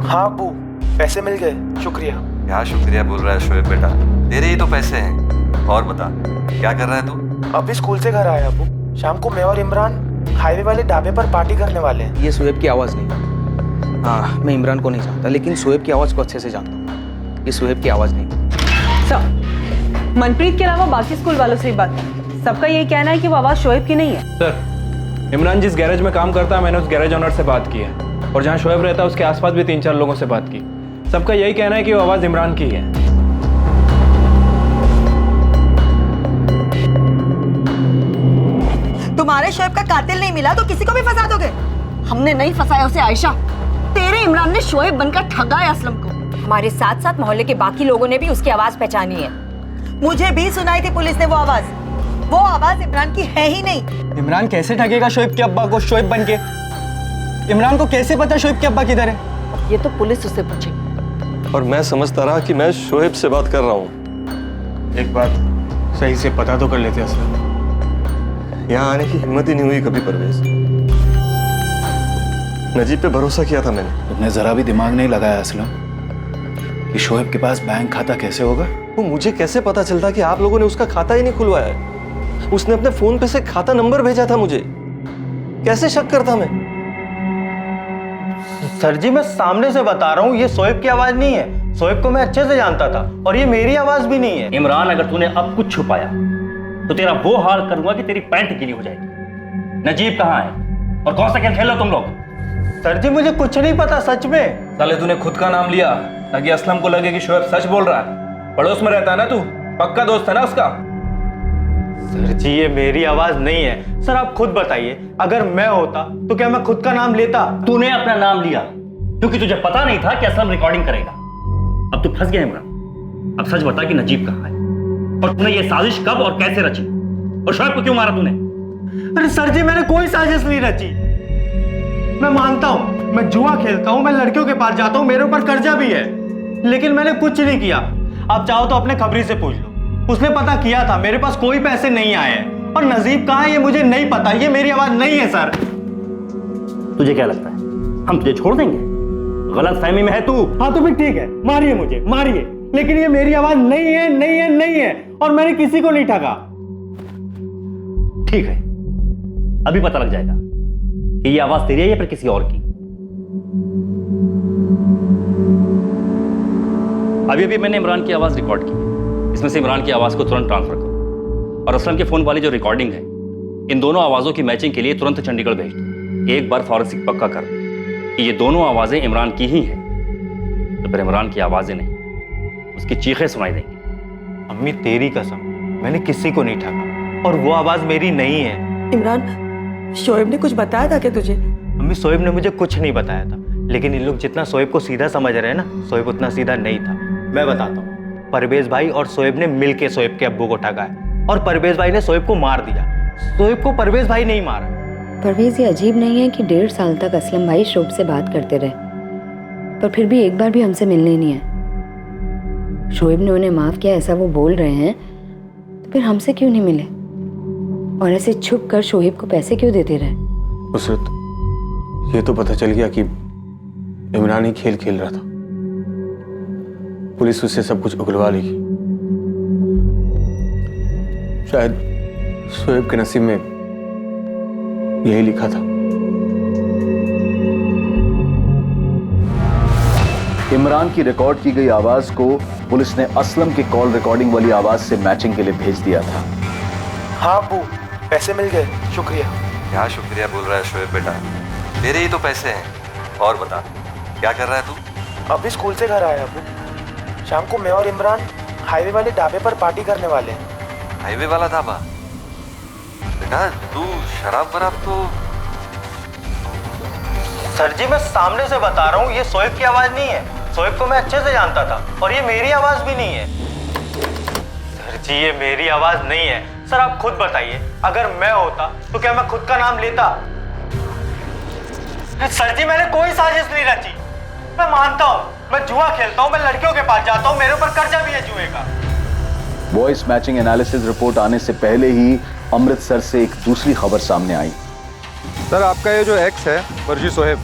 हाँ अबू, पैसे मिल गए, शुक्रिया। क्या शुक्रिया बोल रहा है शोएब बेटा? तेरे ही तो पैसे हैं। और बता क्या कर रहा है तू? अभी स्कूल से घर आया अबू। शाम को मैं और इमरान हाईवे वाले ढाबे पर पार्टी करने वाले हैं। ये शोएब की आवाज़ नहीं। हाँ, मैं इमरान को नहीं जानता, लेकिन शोएब की आवाज़ को अच्छे से जानता हूँ। ये शोएब की आवाज़ नहीं। सर, मनप्रीत के अलावा बाकी स्कूल वालों से ही बात की। सबका यही कहना है कि वो आवाज़ शोएब की नहीं है। सर, इमरान जिस गैरेज में काम करता है मैंने उस गैरेज ओनर से बात की है, और जहाँ शोएब रहता है उसके आसपास भी 3-4 लोगों से बात की। सबका यही कहना है कि वो आवाज़ इमरान की है। तुम्हारे शोएब का कातिल नहीं मिला तो किसी को भी फंसा दोगे? हमने नहीं फंसाया उसे आयशा, तेरे इमरान ने शोएब बनकर ठगा है असलम को। हमारे साथ साथ मोहल्ले के बाकी लोगों ने भी उसकी आवाज पहचानी है। मुझे भी सुनाई थी पुलिस ने वो आवाज इमरान की है ही नहीं। इमरान कैसे ठगेगा शोएब के अब्बा को शोएब बन के? इमरान को कैसे पता शोएब के अब्बा किधर है? ये तो पुलिस उससे पूछे। और मैं समझता रहा कि मैं शोएब से बात कर रहा हूँ। एक बात सही से पता तो कर लेते असलम। यहाँ आने की हिम्मत ही नहीं हुई कभी परवेज। नजीब पे भरोसा किया था मैंने। तुमने जरा भी दिमाग नहीं लगाया असलम कि शोएब के पास बैंक खाता कैसे होगा? वो मुझे कैसे पता चलता कि आप लोगों ने उसका खाता ही नहीं खुलवाया है? उसने अपने फोन पे से खाता नंबर भेजा था मुझे। कैसे शक करता मैं? सर जी, मैं सामने से बता रहा हूँ, ये शोएब की आवाज नहीं है। शोएब को मैं अच्छे से जानता था, और ये मेरी आवाज भी नहीं है। इमरान, अगर तूने अब कुछ छुपाया तो तेरा वो हाल करूंगा कि तेरी पैंट गीली हो जाएगी। नजीब कहाँ है और कौन सा खेल खेल रहे हो तुम लोग? सर जी, मुझे कुछ नहीं पता सच में। साले तूने खुद का नाम लिया ताकि असलम को लगे कि शोएब सच बोल रहा है। पड़ोस में रहता है ना तू, पक्का दोस्त है ना उसका। सर जी, ये मेरी आवाज नहीं है। सर आप खुद बताइए, अगर मैं होता तो क्या मैं खुद का नाम लेता? तूने अपना नाम लिया क्योंकि तुझे पता नहीं था कि असलम रिकॉर्डिंग करेगा। अब तू फंस गया इमरान। अब सच बता कि नजीब कहाँ है और तूने ये साजिश कब और कैसे रची, और शोएब को क्यों मारा तूने? अरे सर जी, मैंने कोई साजिश नहीं रची। मैं मानता हूं, मैं जुआ खेलता हूं, मैं लड़कियों के पास जाता हूं, मेरे ऊपर कर्जा भी है, लेकिन मैंने कुछ नहीं किया। आप चाहो तो अपने खबरी से पूछ लो, उसने पता किया था, मेरे पास कोई पैसे नहीं आए। और नजीब कहाँ है ये मुझे नहीं पता, ये मेरी आवाज नहीं है। सर तुझे क्या लगता है हम तुझे छोड़ देंगे? गलत फहमी में है तू। हाँ तो फिर ठीक है, मारिए मुझे, मारिए, लेकिन ये मेरी आवाज नहीं है, नहीं है, नहीं है, और मैंने किसी को नहीं ठगा। ठीक है, अभी पता लग जाएगा कि ये आवाज तेरी है या फिर किसी और की। अभी अभी मैंने इमरान की आवाज रिकॉर्ड की, इसमें से इमरान की आवाज को तुरंत ट्रांसफर करो, और असलम के फोन वाली जो रिकॉर्डिंग है, इन दोनों आवाजों की मैचिंग के लिए तुरंत चंडीगढ़ भेज दो। एक बार फॉरेंसिक पक्का कर दो कि ये दोनों आवाजें इमरान की ही हैं, तो फिर इमरान की आवाजें नहीं, उसकी चीखें सुनाई देंगी। अम्मी तेरी कसम, मैंने किसी को नहीं ठगा, और वो आवाज मेरी नहीं है। इमरान, शोएब ने कुछ बताया था क्या तुझे? अम्मी, शोएब ने मुझे कुछ नहीं बताया था, लेकिन इन लोग जितना शोएब को सीधा समझ रहे हैं ना, शोएब उतना सीधा नहीं था। मैं बताता हूँ, परवेज भाई और शोएब ने मिलके शोएब के अब्बू को ठगा है, और परवेज भाई ने शोएब को मार दिया। शोएब को परवेज भाई नहीं मारा। परवेज, ये अजीब नहीं है कि 1.5 साल तक असलम भाई शोएब से बात करते रहे, पर फिर भी एक बार भी हमसे मिलने नहीं आए। शोएब ने उन्हें माफ किया ऐसा वो बोल रहे हैं, तो फिर हमसे क्यों नहीं मिले, और ऐसे छुप कर शोएब को पैसे क्यों देते रहे? नुसरत, ये तो पता चल गया कि इमरान ही खेल खेल रहा था। पुलिस उससे सब कुछ उगलवा लेगी। शायद शोएब के नसीब में यही लिखा था। इमरान की रिकॉर्ड की गई आवाज को पुलिस ने असलम की कॉल रिकॉर्डिंग वाली आवाज से मैचिंग के लिए भेज दिया था। हाँ अबू, पैसे मिल गए, शुक्रिया। क्या शुक्रिया बोल रहा है शोएब बेटा, तेरे ही तो पैसे हैं। और बता क्या कर रहा है तू? अभी स्कूल से घर आया अबू। शाम को मैं और इमरान हाईवे वाले ढाबे पर पार्टी करने वाले हैं। हाईवे वाला ढाबा? बेटा तू शराब वराब तो। सर जी मैं सामने से बता रहा हूँ, ये शोएब की आवाज नहीं है। शोएब को मैं अच्छे से जानता था, और ये मेरी आवाज भी नहीं है। सर जी ये मेरी आवाज नहीं है। सर आप खुद बताइए, अगर मैं होता तो क्या मैं खुद का नाम लेता? सर जी मैंने कोई साजिश नहीं रची। मैं मानता हूँ, मैं जुआ खेलता हूँ, मैं लड़कियों के पास जाता हूँ, मेरे ऊपर कर्जा भी है जुए का। वॉइस मैचिंग एनालिसिस रिपोर्ट आने से पहले ही अमृतसर से एक दूसरी खबर सामने आई। सर आपका ये जो एक्स है फर्जी शोएब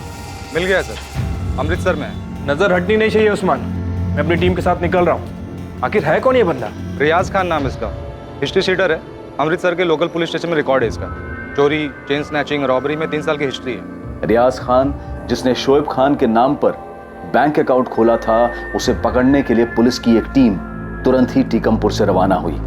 मिल गया सर, अमृतसर में। नजर हटनी नहीं चाहिए उस्मान, मैं अपनी टीम के साथ निकल रहा हूँ। आखिर है कौन ये बंदा? रियाज खान नाम इसका, हिस्ट्री शीटर है। अमृतसर के लोकल पुलिस स्टेशन में रिकॉर्ड है इसका। चोरी, चेन स्नैचिंग, रॉबरी में 3 साल की हिस्ट्री है। रियाज खान जिसने शोएब खान के नाम पर बैंक अकाउंट खोला था, उसे पकड़ने के लिए पुलिस की एक टीम तुरंत ही टीकमपुर से रवाना हुई।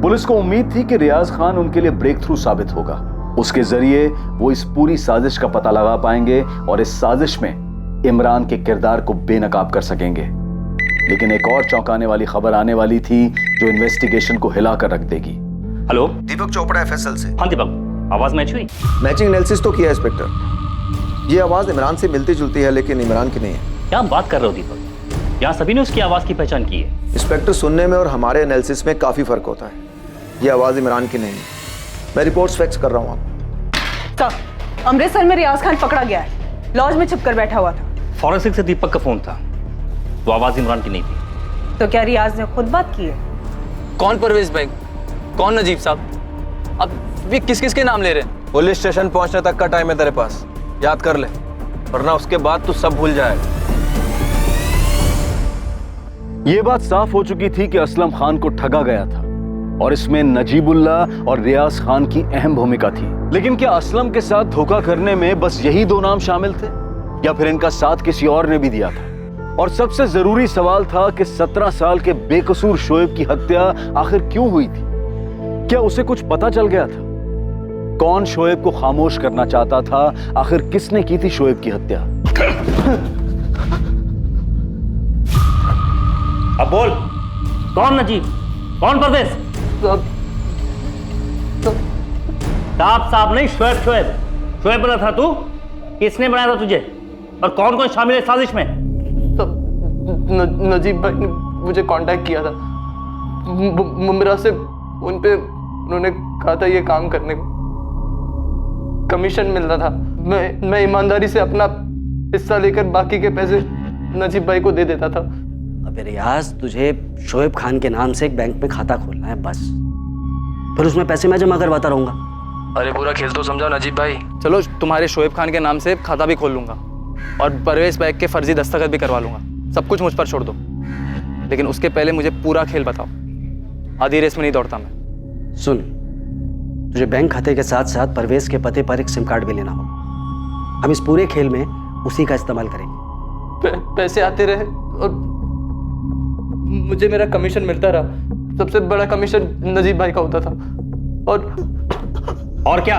पुलिस को उम्मीद थी कि रियाज खान उनके लिए ब्रेक थ्रू साबित होगा। उसके जरिए वो इस पूरी साजिश का पता लगा पाएंगे और इस साजिश में इमरान के किरदार को बेनकाब कर सकेंगे। लेकिन एक और चौंकाने वाली खबर आने वाली थी जो इन्वेस्टिगेशन को हिला कर रख देगी। हेलो, दीपक चोपड़ा एफएसएल से। हाँ दीपक, आवाज मैच हुई? मैचिंग एनालिसिस तो किया इंस्पेक्टर। ये आवाज इमरान से मिलती जुलती है, लेकिन इमरान की नहीं है। क्या बात कर रहे हो दीपक? यहाँ सभी ने उसकी आवाज की पहचान की है। इंस्पेक्टर, सुनने में और हमारे एनालिसिस में काफी फर्क होता है। ये आवाज इमरान की नहीं है। मैं रिपोर्ट्स फैक्स कर रहा हूँ। अमृतसर में रियाज खान पकड़ा गया है, लॉज में छुपकर बैठा हुआ था। फॉरेंसिक से दीपक का फोन था, वो आवाज इमरान की नहीं थी। तो क्या रियाज ने खुद बात की है? कौन परवेज भाई, कौन नजीब साहब? अब ये किस किस के नाम ले रहे हैं? पुलिस स्टेशन पहुंचने तक का टाइम है तेरे पास, याद कर ले, वरना उसके बाद तू सब भूल जाएगा। यह बात साफ हो चुकी थी कि असलम खान को ठगा गया था और इसमें नजीबुल्ला और रियाज खान की अहम भूमिका थी। लेकिन क्या असलम के साथ धोखा करने में बस यही 2 नाम शामिल थे, या फिर इनका साथ किसी और ने भी दिया था? और सबसे जरूरी सवाल था कि 17 साल के बेकसूर शोएब की हत्या आखिर क्यों हुई थी? क्या उसे कुछ पता चल गया था? कौन शोएब को खामोश करना चाहता था? आखिर किसने की थी शोएब की हत्या? अब बोल, कौन नजीब, कौन परवेज? साहब नहीं, शोएब। शोएब बना था तू? किसने बनाया था तुझे? और कौन कौन शामिल है साजिश में? नजीब भाई ने मुझे कांटेक्ट किया था मुंबरा से। उन पे उन्होंने कहा था ये काम करने को, कमीशन मिल रहा था। मैं ईमानदारी से अपना हिस्सा लेकर बाकी के पैसे नजीब भाई को दे देता था। अबे रियाज, तुझे शोएब खान के नाम से एक बैंक में खाता खोलना है बस, फिर उसमें पैसे मैं जमा करवाता रहूंगा। अरे पूरा खेल तो समझाओ नजीब भाई। चलो तुम्हारे शोएब खान के नाम से खाता भी खोल लूंगा और परवेज बैग के फर्जी दस्तखत भी करवा लूंगा। सब कुछ मुझ पर छोड़ दो, लेकिन उसके पहले मुझे पूरा खेल बताओ। आधी रेस में नहीं दौड़ता मैं। सुन, तुझे बैंक खाते के साथ साथ परवेज के पते पर एक सिम कार्ड भी लेना होगा। हम इस पूरे खेल में उसी का इस्तेमाल करेंगे। पैसे आते रहे और मुझे मेरा कमीशन मिलता रहा। सबसे बड़ा कमीशन नजीब भाई का होता था। और क्या?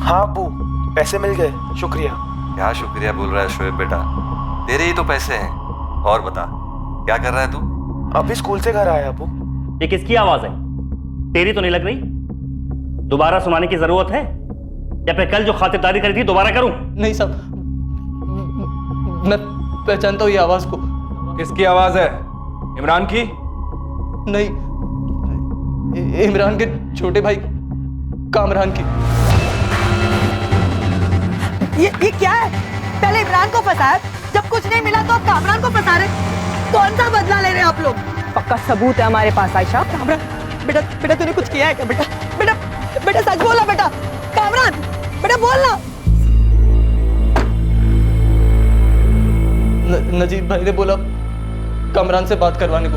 हाँ अबू, पैसे मिल गए, शुक्रिया। क्या शुक्रिया बोल रहा है शोएब बेटा, तेरे ही तो पैसे हैं। और बता क्या कर रहा है तू? अभी स्कूल से घर आया अबू। ये किसकी आवाज है? तेरी तो नहीं लग रही। दोबारा सुनाने की जरूरत है या फिर कल जो खातिरदारी करी थी दोबारा करूं? नहीं साहब, मैं पहचानता हूं ये आवाज को। किसकी आवाज है? इमरान की? नहीं, इमरान के छोटे भाई कामरान की। ये क्या है? पहले इमरान को फंसाया, जब कुछ नहीं मिला तो अब कामरान को फंसा रहे। कौन सा बदला ले रहे हैं आप लोग? पक्का सबूत है हमारे पास आयशा। कामरान, बेटा तूने कुछ किया है क्या? बेटा सच बोला बेटा। कामरान, बेटा बोलना। नजीब भाई ने बोला कामरान से बात करवाने को।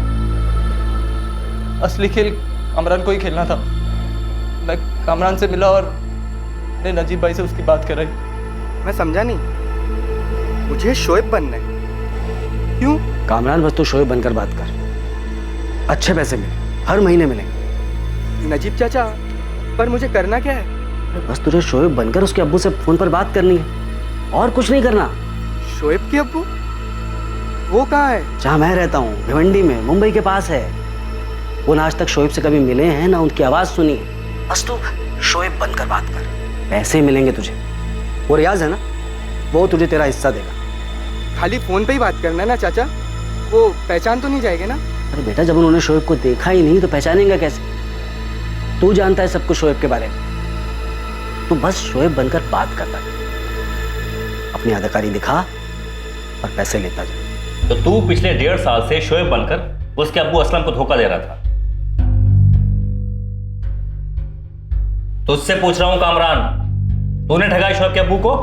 असली खेल कामरान को ही खेलना था। मैं कामरान से मिला और ने नजीब भाई से उसकी बात कराई। मैं समझा नहीं। मुझे शोएब बनना है। क्यों? कामरान बस तू शोएब बनकर बात कर, अच्छे पैसे मिले, हर महीने मिलेंगे। नजीब चाचा, पर मुझे करना क्या है? बस तुझे शोएब बनकर उसके अब्बू से फोन पर बात करनी है और कुछ नहीं करना। शोएब के अब्बू? वो कहाँ है? जहाँ मैं रहता हूँ, भिवंडी में, मुंबई के पास है। वो ना आज तक शोएब से कभी मिले हैं ना उनकी आवाज सुनी है। बस तू शोएब बनकर बात कर, पैसे मिलेंगे तुझे। वो रियाज है ना, वो तुझे तेरा हिस्सा देगा। खाली फोन पे ही बात करना है ना चाचा? वो पहचान तो नहीं जाएगा ना? अरे बेटा, जब उन्होंने शोएब को देखा ही नहीं तो पहचानेंगे कैसे? तू जानता है सब कुछ शोएब के बारे में। तू बस शोएब बनकर बात करता है, अपनी अदाकारी दिखा और पैसे लेता जा। तो तू पिछले 1.5 साल से शोएब बनकर उसके अब्बू असलम को धोखा दे रहा था। तुझसे पूछ रहा हूं कामरान, तूने ठगाया शोएब के अब्बू को?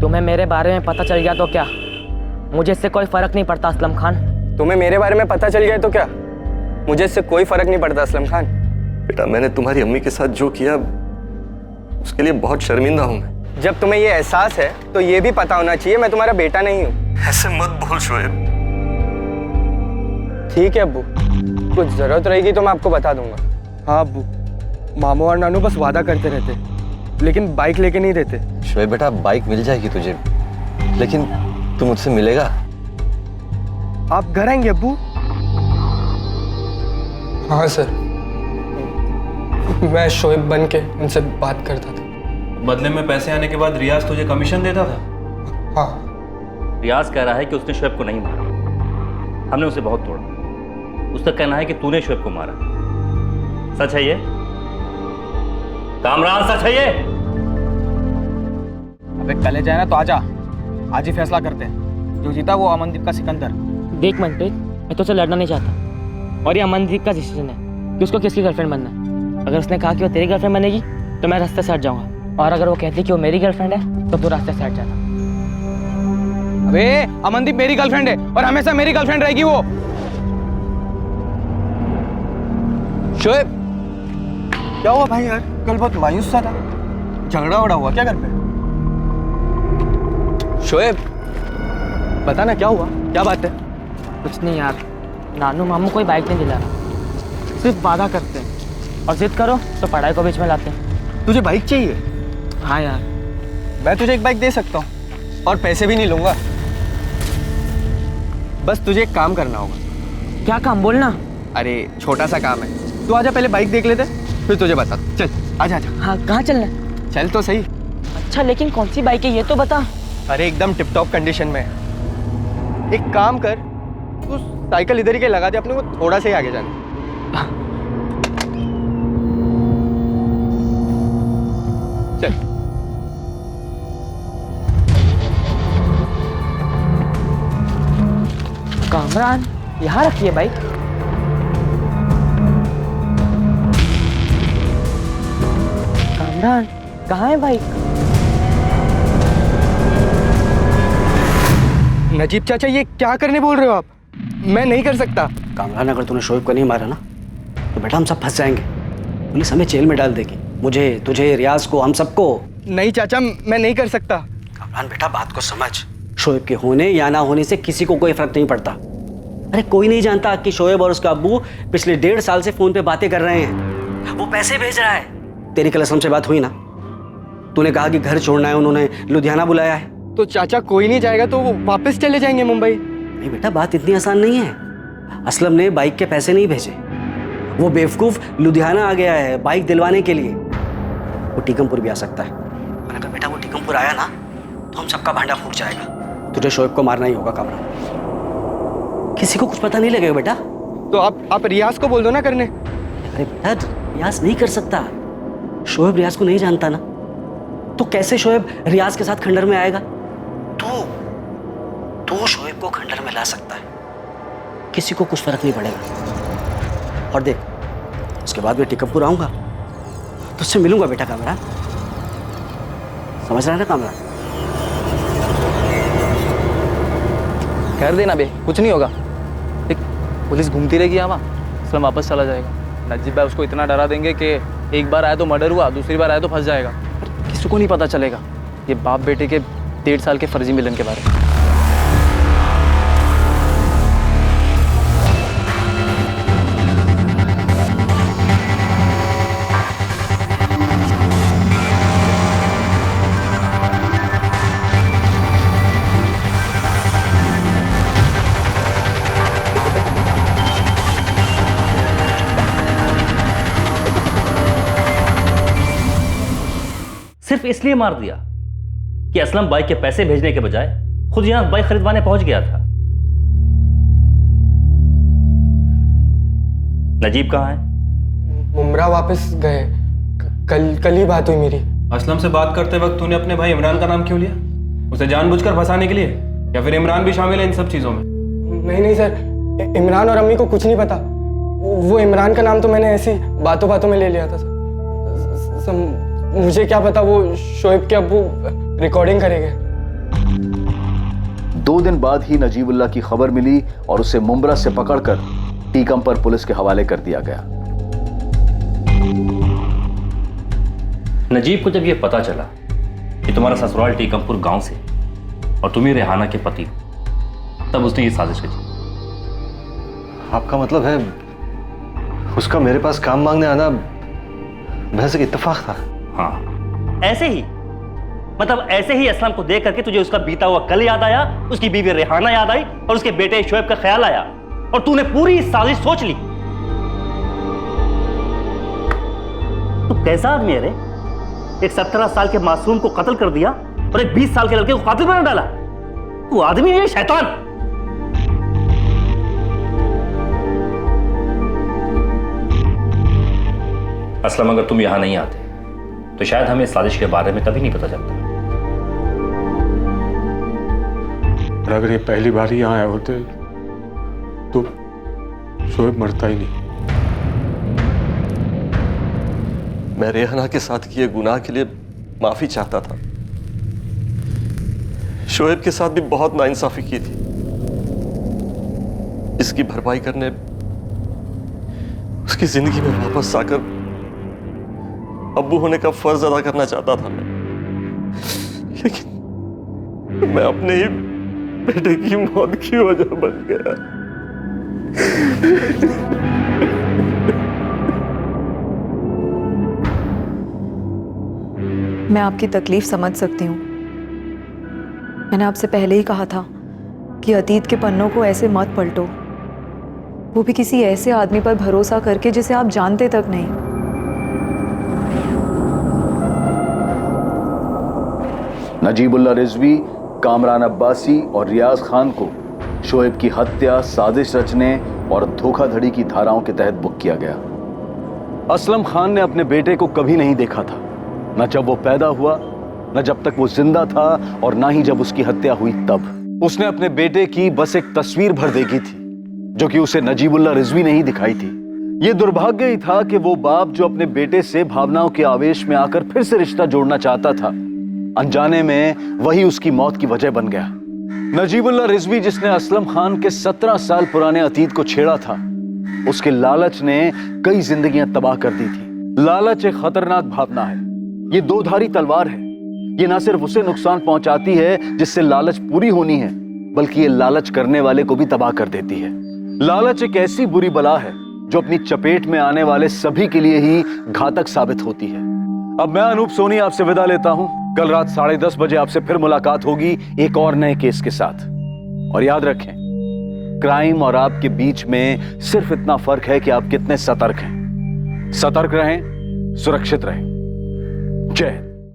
तुम्हें मेरे बारे में पता चल गया तो क्या? मुझे इससे कोई फर्क नहीं पड़ता असलम खान। तुम्हें मेरे बारे में पता चल गया तो क्या? मुझे इससे कोई फर्क नहीं पड़ता असलम खान। बेटा, मैंने तुम्हारी अम्मी के साथ जो किया उसके लिए बहुत शर्मिंदा हूं मैं। जब तुम्हें ये एहसास है तो ये भी पता होना चाहिए मैं तुम्हारा बेटा नहीं हूँ। ऐसे मत बोल शोएब। ठीक है अब्बू, कुछ जरूरत रहेगी तो मैं आपको बता दूंगा। हाँ अब्बू, मामू और नानू बस वादा करते रहते लेकिन बाइक लेके नहीं देते। शोएब बेटा, बाइक मिल जाएगी तुझे, लेकिन तू मुझसे मिलेगा? आप घर आएंगे अब्बू? हाँ सर, मैं शोएब बन के उनसे बात करता था। बदले में पैसे आने के बाद रियाज तुझे कमीशन देता था? हाँ। रियाज कह रहा है कि उसने शोएब को नहीं मारा, हमने उसे बहुत तोड़ा। उसका कहना है कि तूने शोएब को मारा। सच है ये कामरान? सच है ये? अबे कल जाए ना तो आजा, आज ही फैसला करते हैं। जो जीता वो अमनदीप का सिकंदर। देख मनप्रीत, मैं तो लड़ना नहीं चाहता और ये अमनदीप का डिसीजन है कि उसको किसकी गर्लफ्रेंड बनना है। अगर उसने कहा कि वो तेरी गर्लफ्रेंड बनेगी तो मैं रास्ते से हट जाऊंगा, और अगर वो कहती कि वो मेरी गर्लफ्रेंड है तो तू रास्ते से हट जाना। अबे अमनदीप मेरी गर्लफ्रेंड है और हमेशा मेरी गर्लफ्रेंड रहेगी वो। शोएब, क्या हुआ भाई यार? कल बहुत मायूस सा था, झगड़ा वड़ा हुआ क्या घर पे? शोएब बता ना क्या हुआ, क्या बात है? कुछ नहीं यार, नानू मामू कोई बाइक नहीं दिला रहा, सिर्फ वादा करते हैं और जिद करो तो पढ़ाई को बीच में लाते हैं। तुझे बाइक चाहिए? हाँ यार। मैं तुझे एक बाइक दे सकता हूँ और पैसे भी नहीं लूंगा। बस तुझे एक काम करना होगा। क्या काम? बोलना। अरे छोटा सा काम है, तू आजा, पहले बाइक देख लेते फिर तुझे बता। चल आजा आजा। हाँ, कहाँ चलना है? चल तो सही। अच्छा, लेकिन कौन सी बाइक है ये तो बता। अरे एकदम टिप टॉप कंडीशन में है। एक काम कर, तू साइकिल इधर ही के लगा दे, अपने को थोड़ा सा ही आगे जाना। चल। कामरान, यहाँ रखिए बाइक। कामरान, कहाँ है बाइक? नजीब चाचा, ये क्या करने बोल रहे हो आप? मैं नहीं कर सकता। कामरान, अगर तूने शोएब को नहीं मारा ना तो बेटा हम सब फंस जाएंगे। पुलिस हमें जेल में डाल देगी, मुझे, तुझे, रियाज को, हम सबको। नहीं चाचा, मैं नहीं कर सकता। कामरान बेटा, बात को समझ। शोएब के होने या ना होने से किसी को कोई फर्क नहीं पड़ता। अरे कोई नहीं जानता कि शोएब और उसका अब्बू पिछले 1.5 साल से फोन पे बातें कर रहे हैं। वो पैसे भेज रहा है। तेरी कल असलम से बात हुई ना, तूने कहा कि घर छोड़ना है, उन्होंने लुधियाना बुलाया है। तो चाचा कोई नहीं जाएगा तो वो वापस चले जाएंगे मुंबई? नहीं बेटा, बात इतनी आसान नहीं है। असलम ने बाइक के पैसे नहीं भेजे, वो बेवकूफ लुधियाना आ गया है बाइक दिलवाने के लिए। वो टीकमपुर भी आ सकता है, और अगर बेटा वो टीकमपुर आया ना तो हम सबका भांडा फूट जाएगा। तुझे शोएब को मारना ही होगा कामरान, किसी को कुछ पता नहीं लगेगा बेटा। तो आप रियाज को बोल दो ना करने। अरे बेटा, रियाज नहीं कर सकता। शोएब रियाज को नहीं जानता ना, तो कैसे शोएब रियाज के साथ खंडर में आएगा? तू शोएब को खंडर में ला सकता है, किसी को कुछ फर्क नहीं पड़ेगा। और देख, उसके बाद मैं टीकमपुर आऊंगा तो उससे मिलूंगा बेटा कामरान, समझ रहा है ना कामरान? कर देना बे, कुछ नहीं होगा। देख, पुलिस घूमती रहेगी यहाँ, असलम वापस चला जाएगा। नजीब भाई उसको इतना डरा देंगे कि एक बार आया तो मर्डर हुआ, दूसरी बार आया तो फंस जाएगा, किसी को नहीं पता चलेगा। ये बाप बेटे के 1.5 साल के फर्जी मिलन के बारे में। सिर्फ इसलिए मार दिया कि असलम बाइक के पैसे भेजने के बजाय खुद यहां बाइक खरीदवाने पहुंच गया था। नजीब कहां है? मुमरा वापस गए। कल ही बात हुई मेरी। असलम से बात करते वक्त तूने अपने भाई इमरान का नाम क्यों लिया? उसे जानबूझकर फंसाने के लिए, या फिर इमरान भी शामिल है इन सब चीजों में? नहीं सर, इमरान और अम्मी को कुछ नहीं पता। वो इमरान का नाम तो मैंने ऐसी बातों बातों में ले लिया था सर। मुझे क्या पता वो शोएब के अब्बू रिकॉर्डिंग करेंगे। 2 दिन बाद ही नजीबुल्लाह की खबर मिली और उसे मुंब्रा से पकड़कर टीकमपुर पुलिस के हवाले कर दिया गया। नजीब को जब यह पता चला कि तुम्हारा ससुराल टीकमपुर गांव से और तुम ही रेहाना के पति हो, तब उसने ये साजिश रची। आपका मतलब है उसका मेरे पास काम मांगने आना महज एक इत्तेफाक था? हाँ, ऐसे ही, मतलब ऐसे ही असलम को देख करके तुझे उसका बीता हुआ कल याद आया, उसकी बीवी रेहाना याद आई और उसके बेटे शोएब का ख्याल आया और तूने पूरी साजिश सोच ली। तू कैसा आदमी है रे? एक 17 साल के मासूम को कत्ल कर दिया और एक 20 साल के लड़के को कातिल बना डाला। तू आदमी है शैतान। असलम, अगर तुम यहां नहीं आते तो शायद हमें इस साजिश के बारे में कभी नहीं पता चलता। और अगर ये पहली बार ही यहाँ आए होते तो शोएब मरता ही नहीं। मैं रेहाना के साथ किए गुनाह के लिए माफी चाहता था। शोएब के साथ भी बहुत नाइंसाफी की थी। इसकी भरपाई करने उसकी जिंदगी में वापस आकर अब्बू होने का फर्ज अदा करना चाहता था मैं, लेकिन मैं अपने ही बेटे की मौत की वजह बन गया। मैं आपकी तकलीफ समझ सकती हूँ। मैंने आपसे पहले ही कहा था कि अतीत के पन्नों को ऐसे मत पलटो, वो भी किसी ऐसे आदमी पर भरोसा करके जिसे आप जानते तक नहीं। नजीबुल्लाह रिजवी, कामरान अब्बासी और रियाज खान को शोएब की हत्या, साजिश रचने और धोखाधड़ी की धाराओं के तहत बुक किया गया। असलम खान ने अपने बेटे को कभी नहीं देखा था, न जब वो पैदा हुआ, न जब तक वो जिंदा था और न ही जब उसकी हत्या हुई तब। उसने अपने बेटे की बस एक तस्वीर भर देखी थी जो कि उसे नजीबुल्लाह रिजवी ने ही दिखाई थी। ये दुर्भाग्य ही था कि वो बाप जो अपने बेटे से भावनाओं के आवेश में आकर फिर से रिश्ता जोड़ना चाहता था, अनजाने में वही उसकी मौत की वजह बन गया। नजीबुल्लाह रिजवी, जिसने असलम खान के 17 साल पुराने अतीत को छेड़ा था, उसके लालच ने कई जिंदगियां तबाह कर दी थी। लालच एक खतरनाक भावना है। ये दोधारी तलवार है। ये ना सिर्फ उसे नुकसान पहुंचाती है जिससे लालच पूरी होनी है, बल्कि ये लालच करने वाले को भी तबाह कर देती है। लालच एक ऐसी बुरी बला है जो अपनी चपेट में आने वाले सभी के लिए ही घातक साबित होती है। अब मैं अनूप सोनी आपसे विदा लेता हूं। कल रात 10:30 बजे आपसे फिर मुलाकात होगी एक और नए केस के साथ। और याद रखें, क्राइम और आपके बीच में सिर्फ इतना फर्क है कि आप कितने सतर्क हैं। सतर्क रहें, सुरक्षित रहें। जय हिंद।